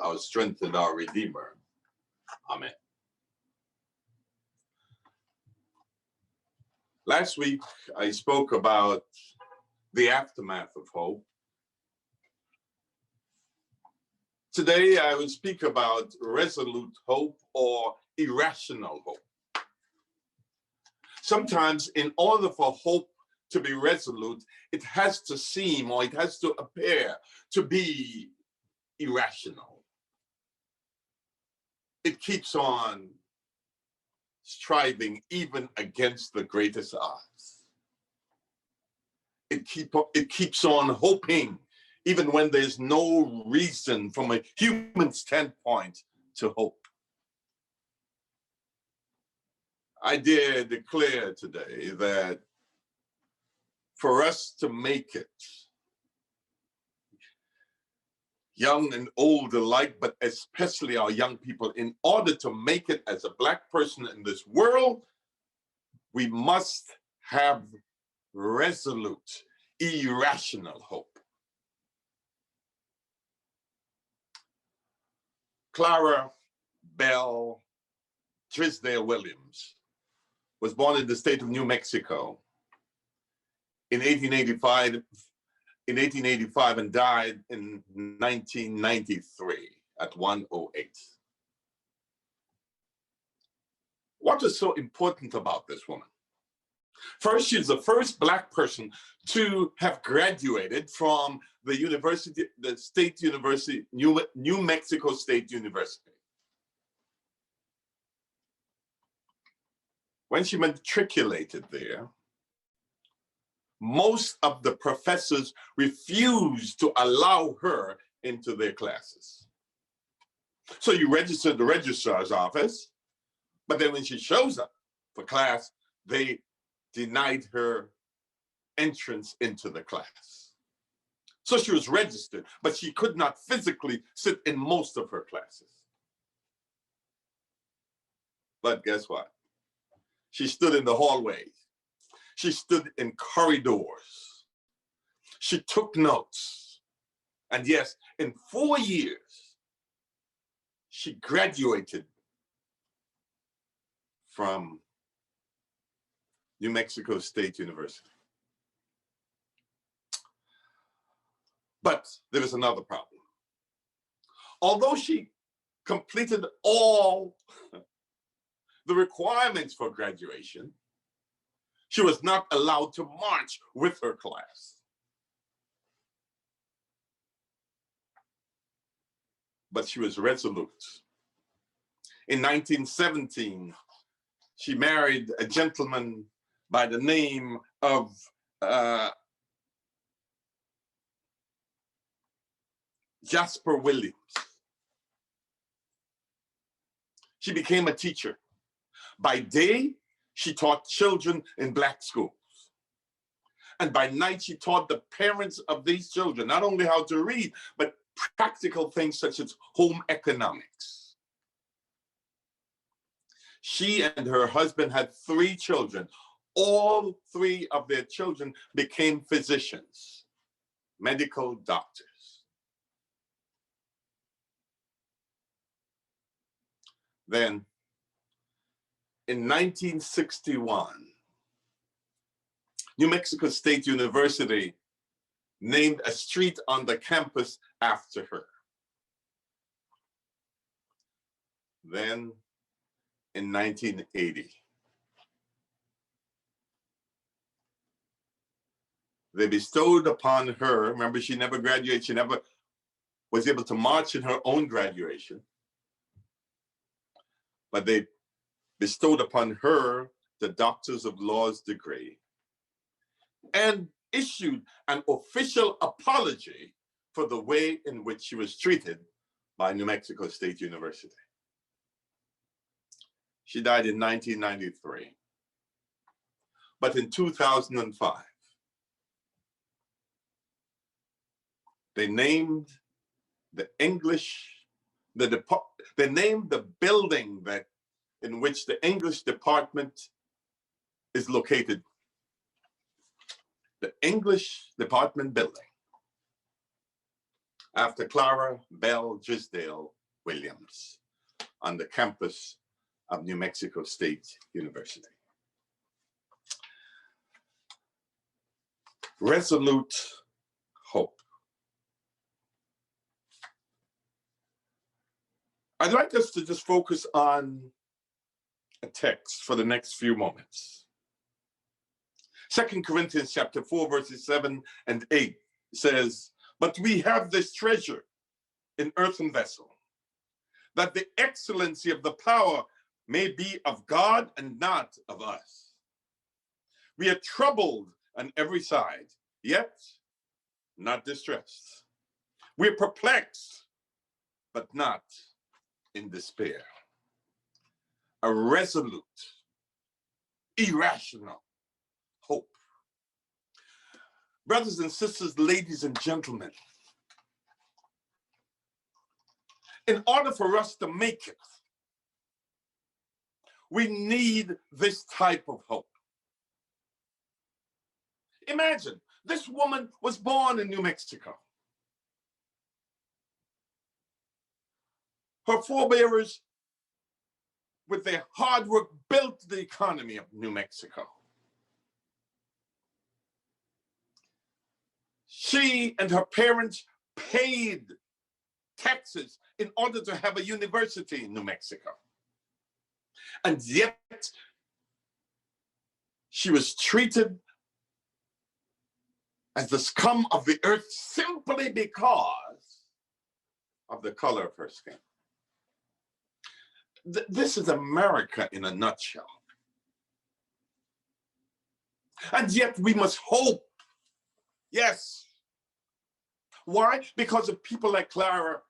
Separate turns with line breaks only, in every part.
our strength and our Redeemer. Amen. Last week, I spoke about the aftermath of hope. Today, I will speak about resolute hope or irrational hope. Sometimes, in order for hope to be resolute, it has to seem or it has to appear to be irrational. It keeps on striving even against the greatest odds. It keeps on hoping even when there's no reason from a human standpoint to hope. I dare declare today that for us to make it, young and old alike, but especially our young people, in order to make it as a Black person in this world, we must have resolute, irrational hope. Clara Belle Trisdale Williams was born in the state of New Mexico in 1885 and died in 1993 at 108. What is so important about this woman? First, she's the first Black person to have graduated from the university, the State University, New Mexico State University. When she matriculated there, most of the professors refused to allow her into their classes. So you register at the registrar's office, but then when she shows up for class, they denied her entrance into the class. So she was registered, but she could not physically sit in most of her classes. But guess what? She stood in the hallways. She stood in corridors. She took notes. And yes, in 4 years, she graduated from New Mexico State University. But there is another problem. Although she completed all the requirements for graduation, she was not allowed to march with her class. But she was resolute. In 1917, she married a gentleman by the name of Jasper Williams. She became a teacher. By day, she taught children in Black schools. And by night, she taught the parents of these children not only how to read, but practical things such as home economics. She and her husband had 3 children. All 3 of their children became physicians, medical doctors. Then, in 1961, New Mexico State University named a street on the campus after her. Then, in 1980, they bestowed upon her, remember she never graduated, she never was able to march in her own graduation, but they bestowed upon her the Doctors of Laws degree and issued an official apology for the way in which she was treated by New Mexico State University. She died in 1993. But in 2005, they named the they named the building that in which the English department is located, the English department building. after Clara Bell Gisdale Williams on the campus of New Mexico State University. Resolute hope. I'd like us to just focus on a text for the next few moments. 2 Corinthians chapter 4, verses 7 and 8 says, "But we have this treasure in earthen vessel, that the excellency of the power may be of God and not of us. We are troubled on every side, yet not distressed. We are perplexed, but not in despair." A resolute, irrational hope. Brothers and sisters, ladies and gentlemen, in order for us to make it, we need this type of hope. Imagine, this woman was born in New Mexico. Her forebears, with their hard work, built the economy of New Mexico. She and her parents paid taxes in order to have a university in New Mexico. And yet, she was treated as the scum of the earth simply because of the color of her skin. This is America in a nutshell. And yet we must hope. Yes. Why? Because of people like Clara.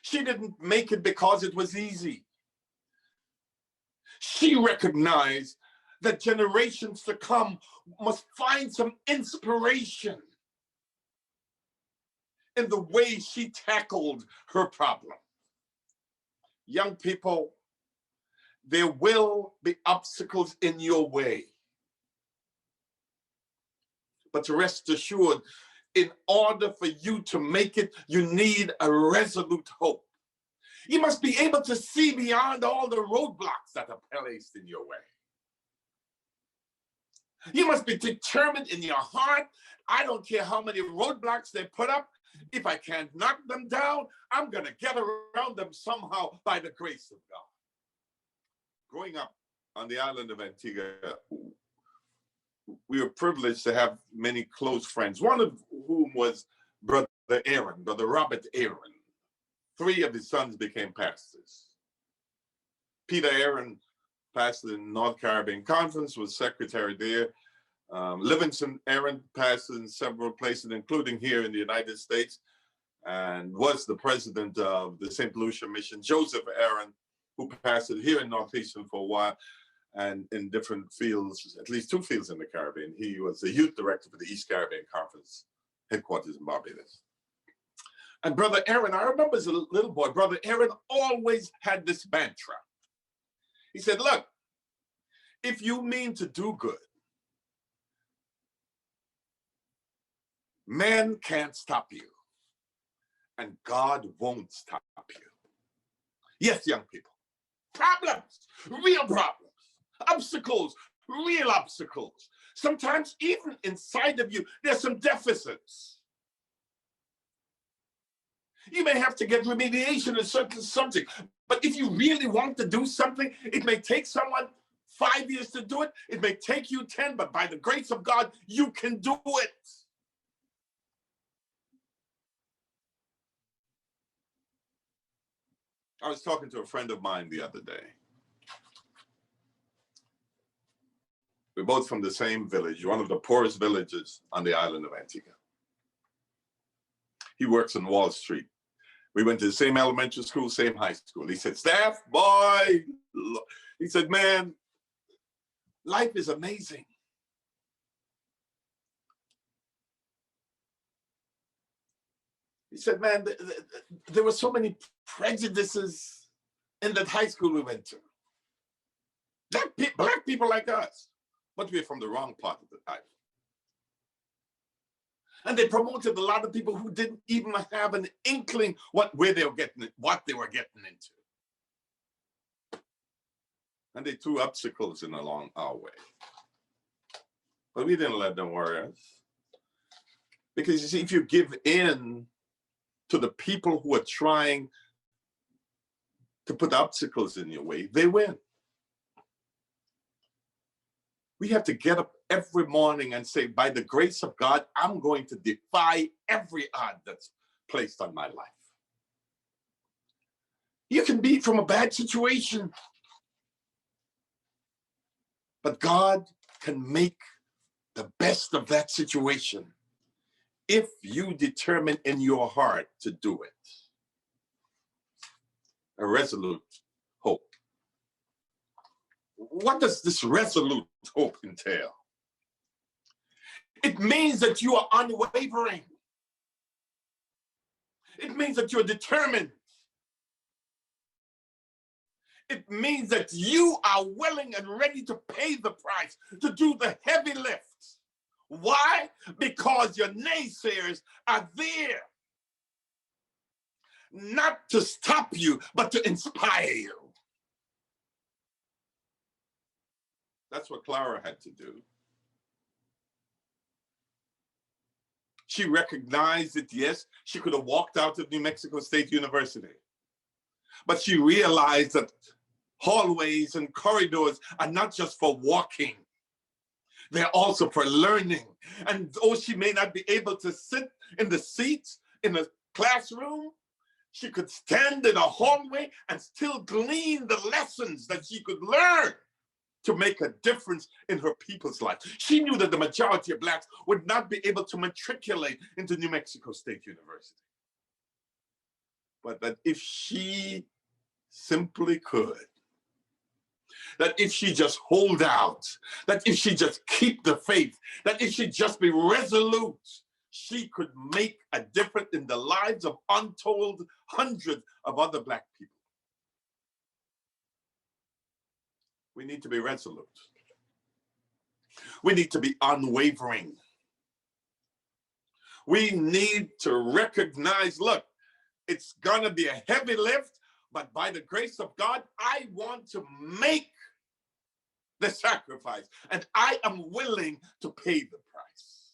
She didn't make it because it was easy. She recognized that generations to come must find some inspiration in the way she tackled her problem. Young people, there will be obstacles in your way. But rest assured, in order for you to make it, you need a resolute hope. You must be able to see beyond all the roadblocks that are placed in your way. You must be determined in your heart. I don't care how many roadblocks they put up. If I can't knock them down, I'm going to get around them somehow by the grace of God. Growing up on the island of Antigua, we were privileged to have many close friends, one of whom was Brother Aaron, Brother Robert Aaron. 3 of his sons became pastors. Peter Aaron pastored in North Caribbean Conference, was secretary there. Livingston Aaron pastored in several places, including here in the United States, and was the president of the St. Lucia Mission. Joseph Aaron, who pastored here in Northeastern for a while, and in different fields, at least 2 fields in the Caribbean. He was the youth director for the East Caribbean Conference, headquarters in Barbados. And Brother Aaron, I remember as a little boy, Brother Aaron always had this mantra. He said, look, if you mean to do good, man can't stop you, and God won't stop you. Yes, young people, problems, real problems, obstacles, real obstacles. Sometimes even inside of you, there's some deficits. You may have to get remediation in certain subject, but if you really want to do something, it may take someone 5 years to do it. It may take you 10, but by the grace of God, you can do it. I was talking to a friend of mine the other day. We're both from the same village, one of the poorest villages on the island of Antigua. He works on Wall Street. We went to the same elementary school, same high school. He said, Staff, boy, he said, man, life is amazing. He said, man, there were so many prejudices in that high school we went to. Black people like us, but we're from the wrong part of the island. And they promoted a lot of people who didn't even have an inkling what they were getting into. And they threw obstacles in along our way. But we didn't let them worry us. Because you see, if you give in to the people who are trying to put obstacles in your way, they win. We have to get up every morning and say, by the grace of God, I'm going to defy every odd that's placed on my life. You can be from a bad situation, but God can make the best of that situation if you determine in your heart to do it. A resolute hope. What does this resolute hope entail? It means that you are unwavering. It means that you're determined. It means that you are willing and ready to pay the price, to do the heavy lift. Why? Because your naysayers are there. Not to stop you, but to inspire you. That's what Clara had to do. She recognized that, yes, she could have walked out of New Mexico State University. But she realized that hallways and corridors are not just for walking. They're also for learning. And though she may not be able to sit in the seats in the classroom, she could stand in a hallway and still glean the lessons that she could learn to make a difference in her people's life. She knew that the majority of Blacks would not be able to matriculate into New Mexico State University. But that if she simply could, that if she just hold out, that if she just keep the faith, that if she just be resolute, she could make a difference in the lives of untold hundreds of other Black people. We need to be resolute. We need to be unwavering. We need to recognize, look, it's gonna be a heavy lift, but by the grace of God, I want to make the sacrifice, and I am willing to pay the price.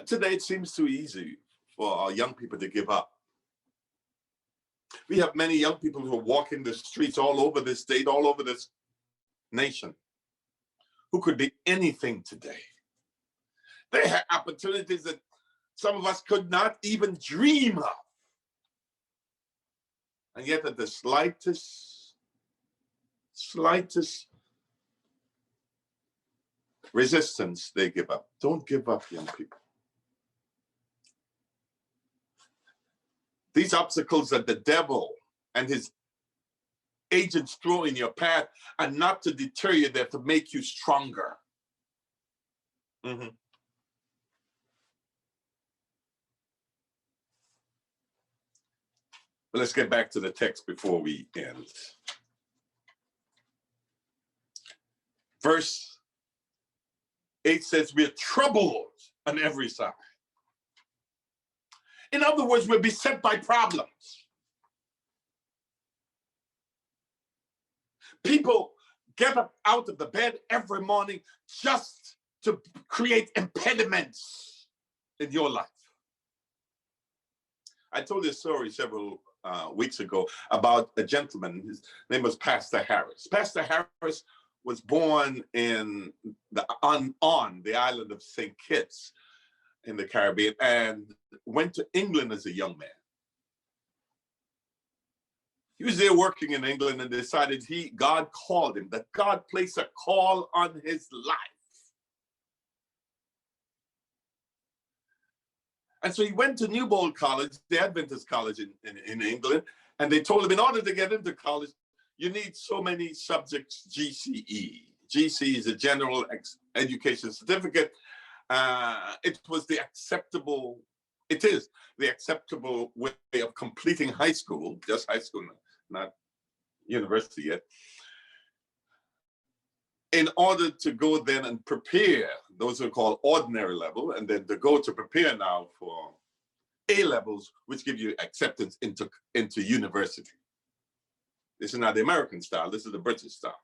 Today, it seems too easy for our young people to give up. We have many young people who are walking the streets all over this state, all over this nation, who could be anything today. They have opportunities that some of us could not even dream of. And yet at the slightest resistance, they give up. Don't give up, young people. These obstacles that the devil and his agents throw in your path are not to deter you, they're to make you stronger. But let's get back to the text before we end. Verse 8 says, we are troubled on every side. In other words, we're beset by problems. People get up out of the bed every morning just to create impediments in your life. I told this story several weeks ago about a gentleman. His name was Pastor Harris. Pastor Harris was born on the island of St. Kitts in the Caribbean and went to England as a young man. He was there working in England and decided God called him, that God placed a call on his life. And so he went to Newbold College, the Adventist college in England, and they told him in order to get into college, you need so many subjects, GCE. GCE is a general education certificate. It is the acceptable way of completing high school, just high school, not university yet. in order to go then and prepare, those are called ordinary level, and then to go to prepare now for A levels, which give you acceptance into university. This is not the American style, this is the British style.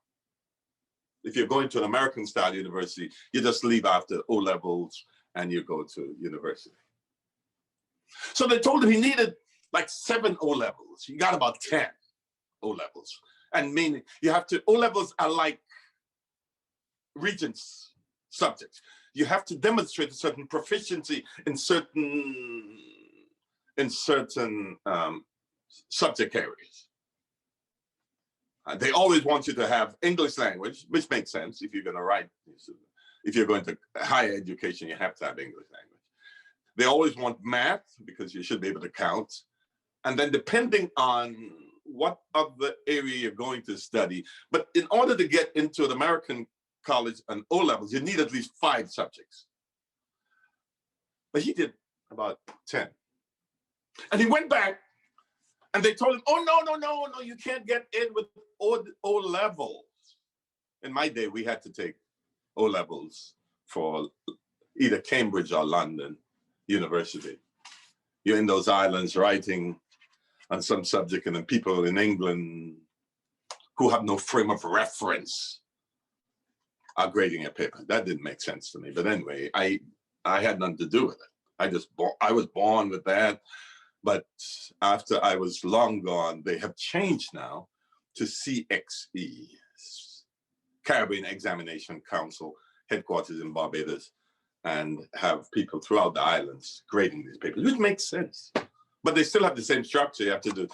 If you're going to an American style university, you just leave after O levels and you go to university. So they told him he needed like 7 O levels. He got about 10 O levels. And meaning you have to, O levels are like Regents subjects. You have to demonstrate a certain proficiency in certain subject areas. They always want you to have English language, which makes sense if you're going to write. If you're going to higher education, you have to have English language. They always want math because you should be able to count. And then depending on what of the area you're going to study, but in order to get into an American college and O levels, you need at least 5 subjects. But he did about 10. And he went back and they told him, oh, no, you can't get in with O levels. In my day, we had to take O levels for either Cambridge or London University. You're in those islands writing on some subject, and then people in England who have no frame of reference are grading a paper. That didn't make sense to me. But anyway, I had nothing to do with it. I was born with that. But after I was long gone, they have changed now to CXE, Caribbean Examination Council, headquarters in Barbados, and have people throughout the islands grading these papers, which makes sense. But they still have the same structure. You have to do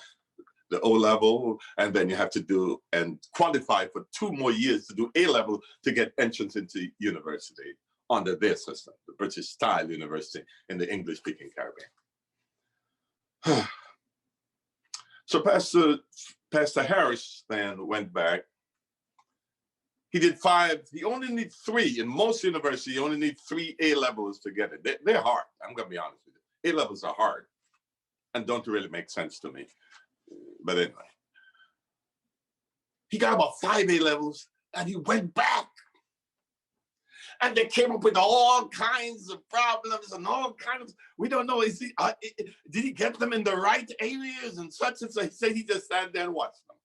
the O level, and then you have to do and qualify for 2 more years to do A level to get entrance into university under their system, the British style university in the English-speaking Caribbean. So Pastor Harris then went back. He did 5. He only needs 3. In most universities, you only need 3 A levels to get it. They're hard. I'm going to be honest with you. A levels are hard and don't really make sense to me. But anyway, he got about 5 A levels and he went back. And they came up with all kinds of problems and all kinds of, we don't know, did he get them in the right areas and such and such? He said he just sat there and watched them.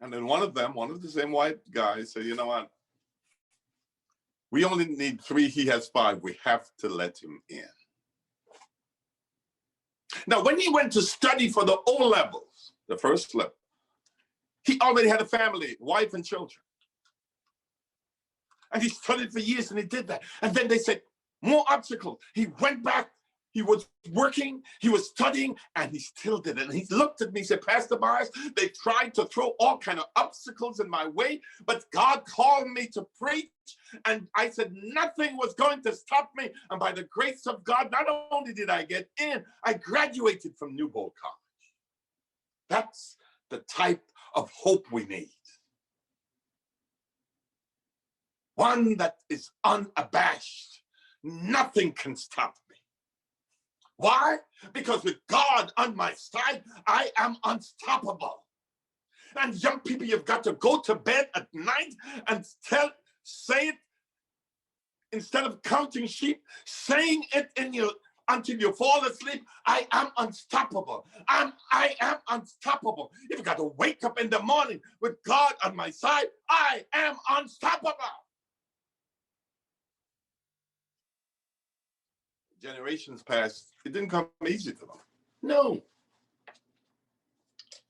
And then one of the same white guys said, you know what? We only need 3, he has 5. We have to let him in. Now, when he went to study for the O levels, the first level, he already had a family, wife and children. And he studied for years and he did that. And then they said, more obstacles. He went back, he was working, he was studying, and he still did it. And he looked at me and said, Pastor Myers, they tried to throw all kinds of obstacles in my way, but God called me to preach. And I said, nothing was going to stop me. And by the grace of God, not only did I get in, I graduated from Newbold College. That's the type of hope we need. One that is unabashed. Nothing can stop me. Why? Because with God on my side, I am unstoppable. And young people, you've got to go to bed at night and say it instead of counting sheep, saying it until you fall asleep. I am unstoppable. I am unstoppable. You've got to wake up in the morning with God on my side. I am unstoppable. Generations past, it didn't come easy to them. No.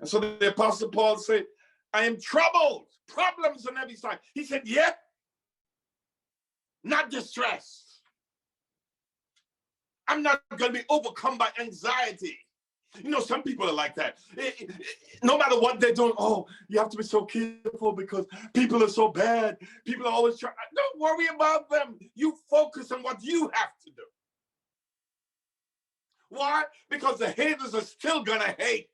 And so the Apostle Paul said, I am troubled, problems on every side. He said, yet not distressed. I'm not going to be overcome by anxiety. You know, some people are like that. No matter what they're doing, oh, you have to be so careful because people are so bad. People are always trying. Don't worry about them. You focus on what you have to do. Why? Because the haters are still going to hate.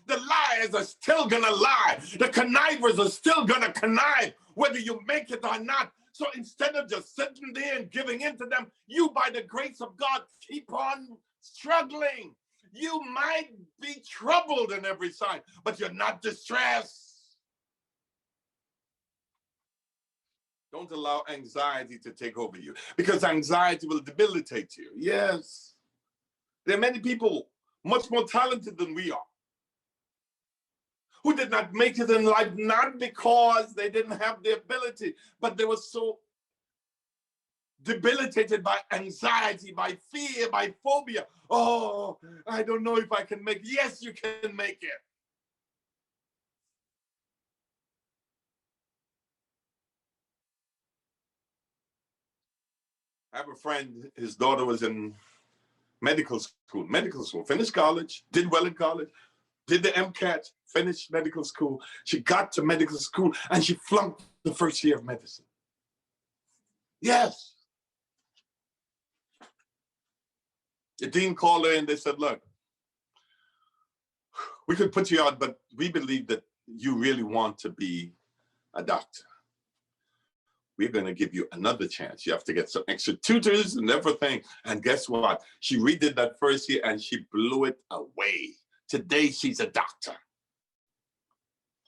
The liars are still going to lie. The connivers are still going to connive, whether you make it or not. So instead of just sitting there and giving in to them, you, by the grace of God, keep on struggling. You might be troubled on every side, but you're not distressed. Don't allow anxiety to take over you, because anxiety will debilitate you. Yes. There are many people much more talented than we are who did not make it in life, not because they didn't have the ability, but they were so debilitated by anxiety, by fear, by phobia. Oh, I don't know if I can make it. Yes, you can make it. I have a friend, his daughter was in medical school, finished college, did well in college, did the MCAT, finished medical school. She got to medical school and she flunked the first year of medicine. Yes. The dean called her and they said, look, we could put you out, but we believe that you really want to be a doctor. We're going to give you another chance. You have to get some extra tutors and everything. And guess what? She redid that first year and she blew it away. Today, she's a doctor.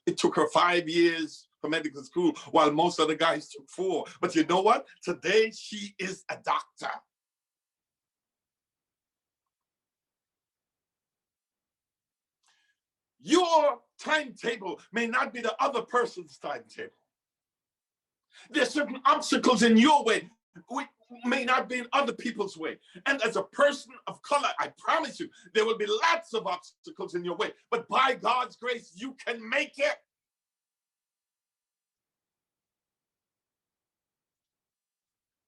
It took her 5 years for medical school, while most other guys took 4. But you know what? Today, she is a doctor. Your timetable may not be the other person's timetable. There's certain obstacles in your way which may not be in other people's way. And as a person of color, I promise you, there will be lots of obstacles in your way. But by God's grace, you can make it.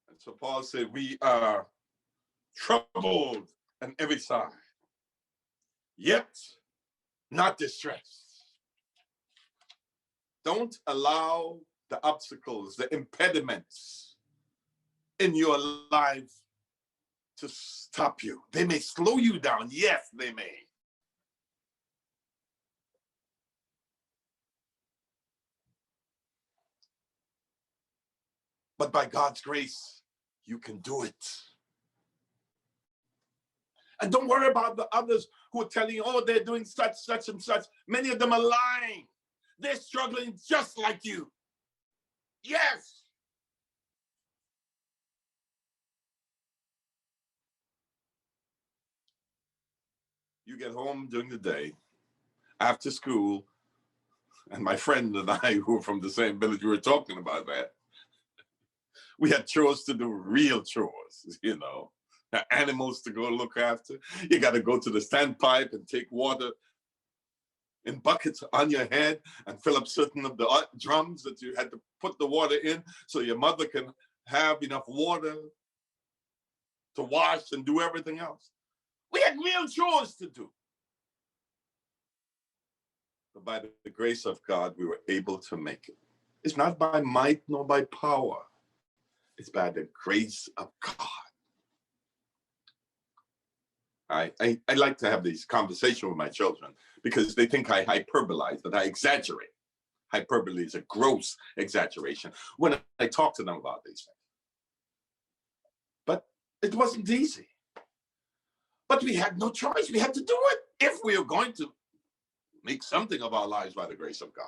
And so Paul said, we are troubled on every side, yet not distressed. Don't allow the obstacles, the impediments in your life to stop you. They may slow you down. Yes, they may. But by God's grace, you can do it. And don't worry about the others who are telling you, oh, they're doing such, such, and such. Many of them are lying. They're struggling just like you. Yes. You get home during the day, after school, and my friend and I, who are from the same village, we were talking about that. We had chores to do, real chores, you know. Animals to go look after. You got to go to the standpipe and take water in buckets on your head and fill up certain of the drums that you had to put the water in so your mother can have enough water to wash and do everything else. We had real chores to do. But by the grace of God, we were able to make it. It's not by might nor by power. It's by the grace of God. I like to have these conversations with my children because they think I hyperbolize, that I exaggerate. Hyperbole is a gross exaggeration when I talk to them about these things. But it wasn't easy. But we had no choice. We had to do it if we were going to make something of our lives by the grace of God.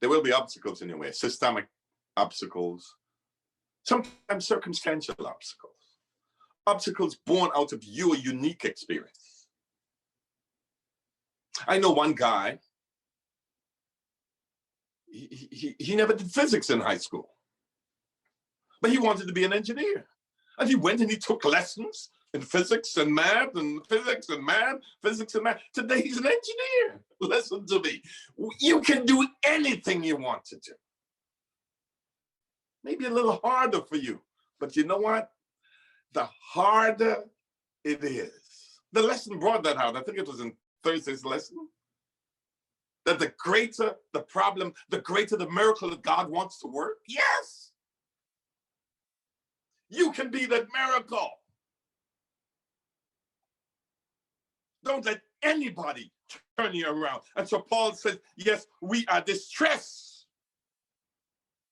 There will be obstacles in your way, systemic obstacles, sometimes circumstantial obstacles, obstacles born out of your unique experience. I know one guy, he never did physics in high school, but he wanted to be an engineer. And he went and he took lessons in physics and math and physics and math, physics and math. Today he's an engineer. Listen to me. You can do anything you want to do. Maybe a little harder for you, but you know what? The harder it is. The lesson brought that out. I think it was in Thursday's lesson. That the greater the problem, the greater the miracle that God wants to work. Yes. You can be that miracle. Don't let anybody turn you around. And so Paul says, yes, we are distressed.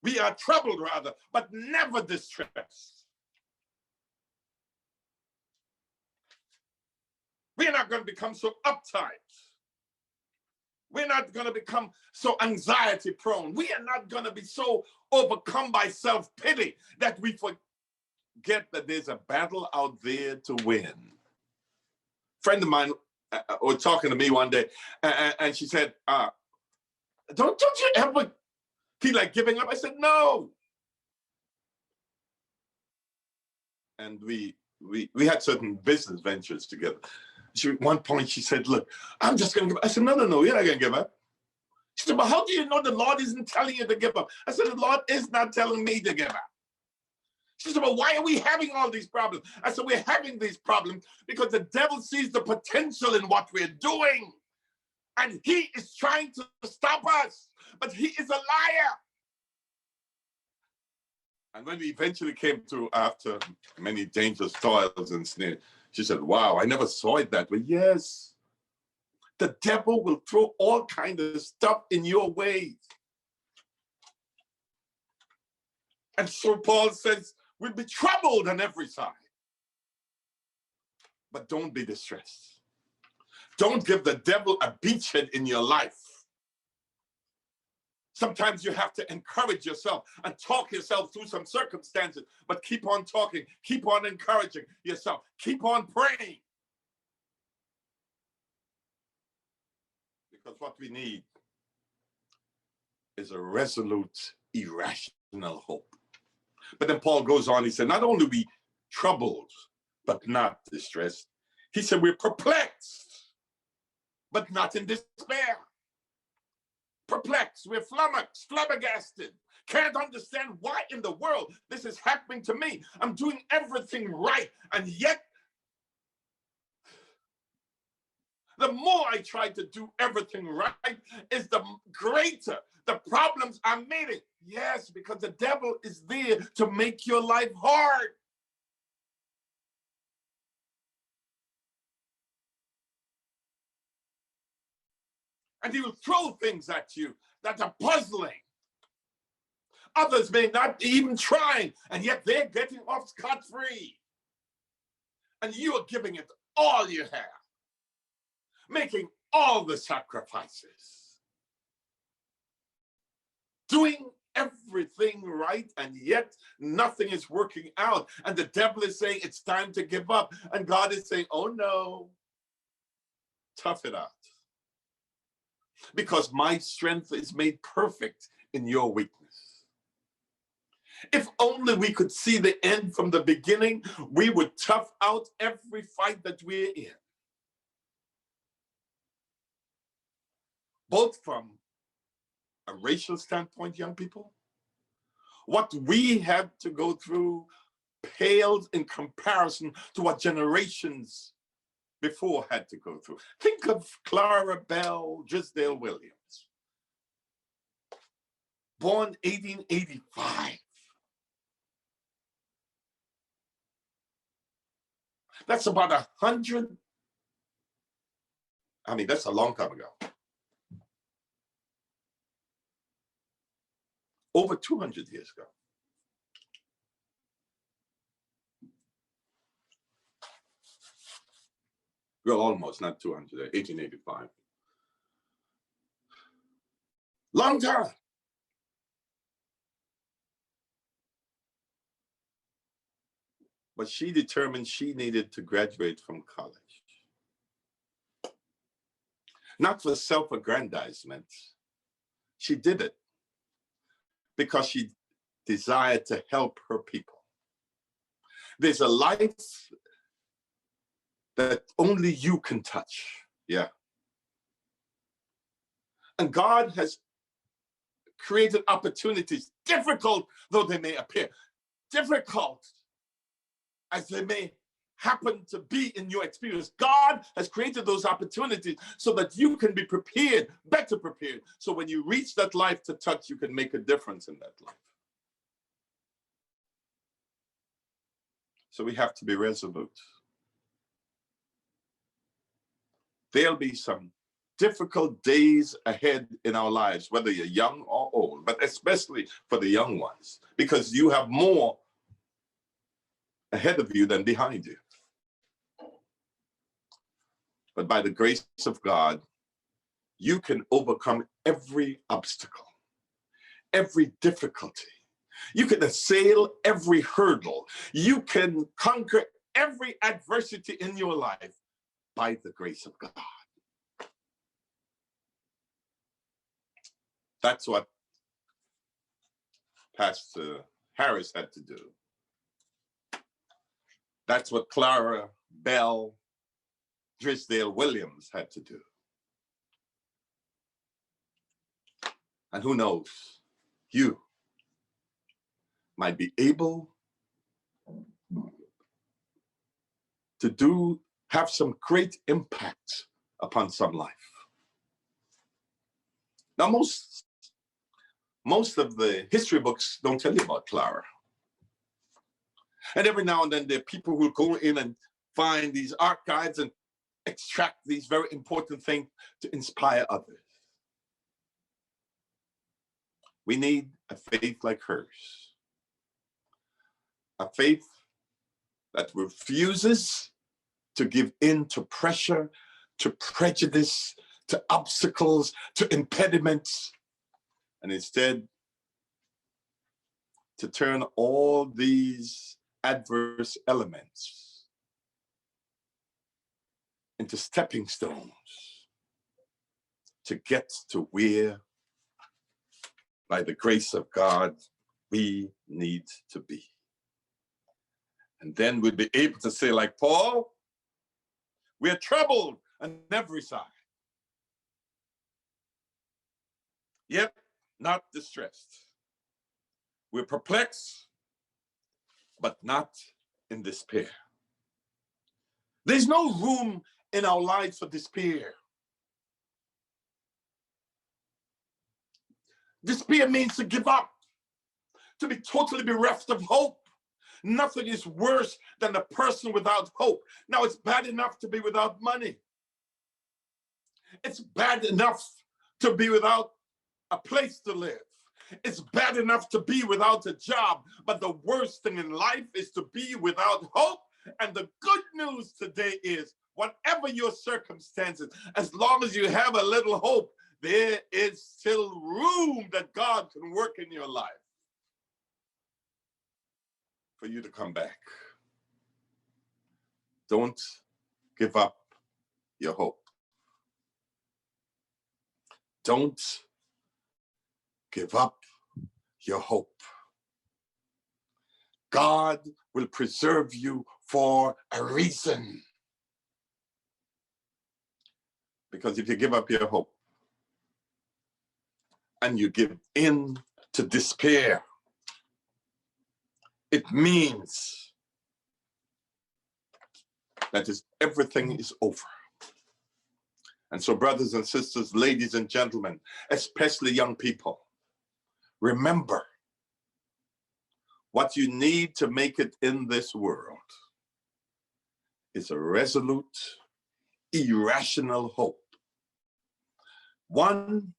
We are troubled rather, but never distressed. We are not going to become so uptight We're not going to become so anxiety prone. We are not going to be so overcome by self-pity that we forget that there's a battle out there to win. A friend of mine was talking to me one day, and she said, don't you ever feel like giving up? I said, no. And we had certain business ventures together. At one point she said, look, I'm just going to give up. I said, no, you're not going to give up. She said, well, how do you know the Lord isn't telling you to give up? I said, the Lord is not telling me to give up. She said, well, why are we having all these problems? I said, we're having these problems because the devil sees the potential in what we're doing. And he is trying to stop us, but he is a liar. And when we eventually came to, after many dangerous toils and snares, she said, wow, I never saw it that way. Yes, the devil will throw all kinds of stuff in your way. And so Paul says, we'll be troubled on every side. But don't be distressed. Don't give the devil a beachhead in your life. Sometimes you have to encourage yourself and talk yourself through some circumstances, but keep on talking, keep on encouraging yourself, keep on praying. Because what we need is a resolute, irrational hope. But then Paul goes on, he said, not only are we troubled, but not distressed. He said, we're perplexed, but not in despair. Perplexed, we're flummoxed, flabbergasted, can't understand why in the world this is happening to me. I'm doing everything right, and yet the more I try to do everything right is the greater the problems I'm meeting. Yes, because the devil is there to make your life hard. And he will throw things at you that are puzzling. Others may not even trying, and yet they're getting off scot-free. And you are giving it all you have, making all the sacrifices, doing everything right, and yet nothing is working out. And the devil is saying it's time to give up. And God is saying, oh no, tough it out. Because my strength is made perfect in your weakness. If only we could see the end from the beginning, we would tough out every fight that we're in. Both from a racial standpoint, young people, what we have to go through pales in comparison to what generations before had to go through. Think of Clara Bell Drysdale Williams, born 1885. That's about 100. I mean, that's a long time ago. Over 200 years ago. Well, almost, not 200, 1885. Long time. But she determined she needed to graduate from college. Not for self-aggrandizement. She did it because she desired to help her people. There's a life that only you can touch. Yeah. And God has created opportunities, difficult though they may appear, difficult as they may happen to be in your experience. God has created those opportunities so that you can be prepared, better prepared. So when you reach that life to touch, you can make a difference in that life. So we have to be resolute. There'll be some difficult days ahead in our lives, whether you're young or old, but especially for the young ones, because you have more ahead of you than behind you. But by the grace of God, you can overcome every obstacle, every difficulty. You can assail every hurdle. You can conquer every adversity in your life by the grace of God. That's what Pastor Harris had to do. That's what Clara Bell Drisdale Williams had to do. And who knows, you might be able to have some great impact upon some life. Now, most of the history books don't tell you about Clara. And every now and then there are people who go in and find these archives and extract these very important things to inspire others. We need a faith like hers. A faith that refuses to give in to pressure, to prejudice, to obstacles, to impediments, and instead to turn all these adverse elements into stepping stones to get to where, by the grace of God, we need to be. And then we'd be able to say, like Paul, we're troubled on every side, yet not distressed. We're perplexed, but not in despair. There's no room in our lives for despair. Despair means to give up, to be totally bereft of hope. Nothing is worse than a person without hope. Now, it's bad enough to be without money. It's bad enough to be without a place to live. It's bad enough to be without a job. But the worst thing in life is to be without hope. And the good news today is, whatever your circumstances, as long as you have a little hope, there is still room that God can work in your life for you to come back. Don't give up your hope. Don't give up your hope. God will preserve you for a reason. Because if you give up your hope and you give in to despair, it means that everything is over. And so, brothers and sisters, ladies and gentlemen, especially young people, remember, what you need to make it in this world is a resolute, irrational hope. One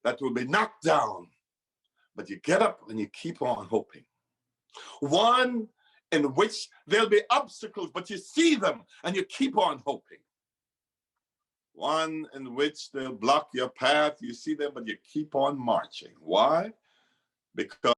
that will be knocked down, but you get up and you keep on hoping. One in which there'll be obstacles, but you see them and you keep on hoping. One in which they'll block your path, you see them, but you keep on marching. Why? Because